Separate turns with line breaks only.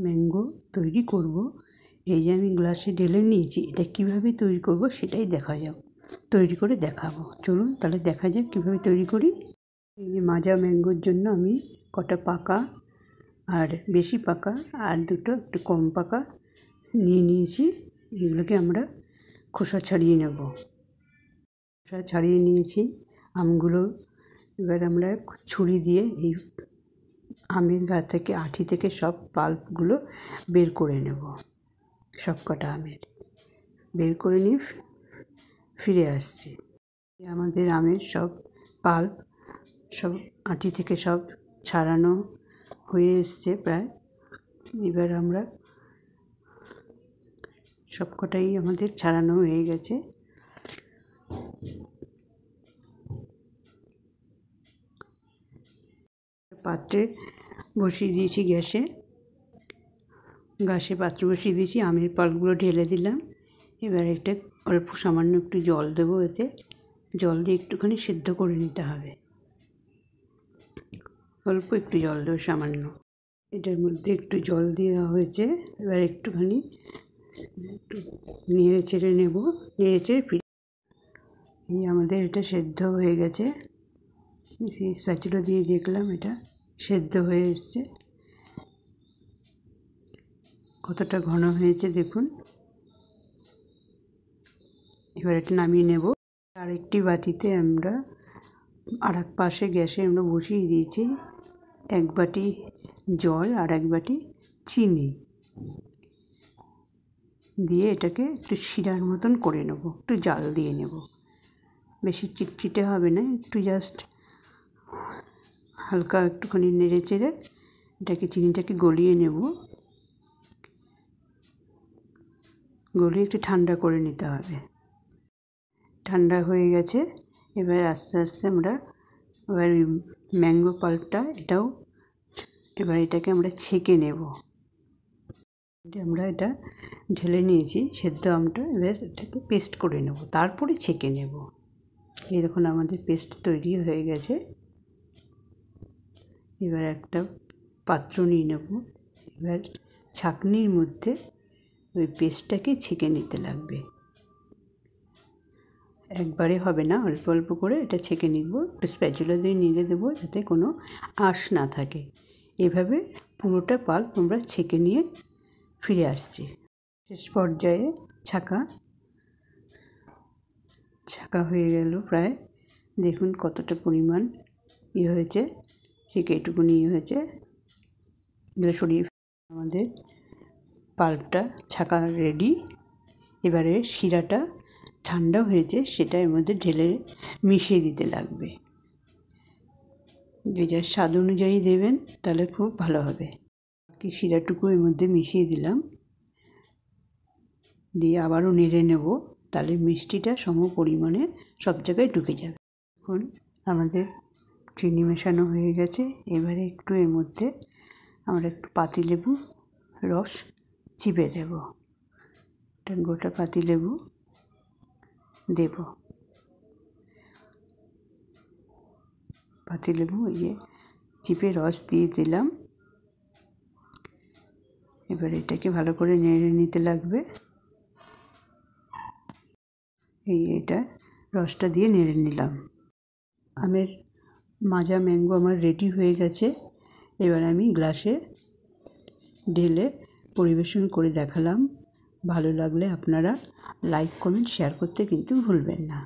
Mango তৈরি করব। এই যে আমি গ্লাসে ঢেলে নিয়েছি, এটা কিভাবে তৈরি করব সেটাই দেখা যাক, তৈরি করে দেখাবো। চলুন তাহলে দেখা যাক কীভাবে তৈরি করি। এই যে মাজা ম্যাঙ্গোর জন্য আমি কটা পাকা আর বেশি পাকা আর দুটো একটু কম পাকা নিয়ে নিয়েছি। এগুলোকে আমরা খোসা ছাড়িয়ে নেব। খোসা ছাড়িয়ে নিয়েছি আমগুলো। এবার আমরা ছুরি দিয়ে এই আমের গা থেকে, আঁটি থেকে সব পাল্পগুলো বের করে নেব। সব কটা আমের বের করে নিয়ে ফিরে আসছি। আমাদের আমের সব পাল্প সব আঁটি থেকে সব ছাড়ানো হয়ে এসছে প্রায়। এবার আমরা সব কটাই আমাদের ছাড়ানো হয়ে গেছে। পাত্রে বসিয়ে দিয়েছি গ্যাসে পাত্র বসিয়ে দিয়েছি। আমের পাল্পগুলো ঢেলে দিলাম। এবার একটা অল্প সামান্য একটু জল দেবো। এতে জল দিয়ে একটুখানি সেদ্ধ করে নিতে হবে। অল্প একটু জল দেবো, সামান্য। এটার মধ্যে একটু জল দেওয়া হয়েছে। এবার একটুখানি নেড়ে চেড়ে নেব। নেড়ে চেড়ে এই আমাদের এটা সেদ্ধ হয়ে গেছে। স্প্যাচুলা দিয়ে দেখলাম এটা সেদ্ধ হয়ে এসছে। কতটা ঘন হয়েছে দেখুন। এবার এটা নামিয়ে নেব। আরেকটি বাটিতে আমরা আরেক পাশে গ্যাসে আমরা বসিয়ে দিয়েছি 1 বাটি জল আর 1 বাটি চিনি দিয়ে এটাকে একটু শিরার মতন করে নেব। একটু জাল দিয়ে নেব, বেশি চিটচিটে হবে না, একটু জাস্ট হালকা একটুখানি নেড়ে চেড়ে এটাকে চিনিটাকে গলিয়ে নেব। গলিয়ে একটু ঠান্ডা করে নিতে হবে। ঠান্ডা হয়ে গেছে। এবার আস্তে আস্তে আমরা এবার ম্যাঙ্গো পাল্পটা এবার এটাকে আমরা ছেঁকে নেব। আমরা এটা ঢেলে নিয়েছি সেদ্ধ আমটা। এবার এটাকে পেস্ট করে নেব, তারপরে ছেঁকে নেব। এই দেখুন আমাদের পেস্ট তৈরি হয়ে গেছে। এবার একটা পাত্র নিয়ে নেব। এবার ছাঁকনির মধ্যে ওই পেস্টটাকে ছেঁকে নিতে লাগবে। একবারে হবে না, অল্প অল্প করে এটা ছেঁকে নিব। একটু স্প্যাচুলা দিয়ে নেড়ে দেবো যাতে কোনো আঁশ না থাকে। এভাবে পুরোটা পাল্প আমরা ছেঁকে নিয়ে ফিরে আসছি। শেষ পর্যায়ে ছাঁকা হয়ে গেল প্রায়। দেখুন কতটা পরিমাণ হয়েছে, ঠিক এইটুকুনি হয়েছে। এগুলো সরিয়ে আমাদের পাল্পটা ছাঁকা রেডি। এবারে শিরাটা ঠান্ডা হয়েছে, সেটা এর মধ্যে ঢেলে মিশিয়ে দিতে লাগবে। যে যার স্বাদ অনুযায়ী দেবেন, তাহলে খুব ভালো হবে। বাকি শিরাটুকু এর মধ্যে মিশিয়ে দিলাম, দিয়ে আবারও নেড়ে নেব। তাহলে মিষ্টিটা সম পরিমাণে সব জায়গায় ঢুকে যাবে। এখন আমাদের চিনি মেশানো হয়ে গেছে। এবারে একটু এর মধ্যে আমরা একটু পাতিলেবু রস চিপে দেব। একটা গোটা পাতিলেবু দেব। পাতিলেবু চিপে রস দিয়ে দিলাম। এবার এটাকে ভালো করে নেড়ে নিতে লাগবে। এটা রসটা দিয়ে নেড়ে নিলাম। আমের মাজা ম্যাঙ্গো আমার রেডি হয়ে গেছে। এবার আমি গ্লাসে ঢেলে পরিবেশন করে দেখালাম। ভালো লাগলে আপনারা লাইক, কমেন্ট, শেয়ার করতে কিন্তু ভুলবেন না।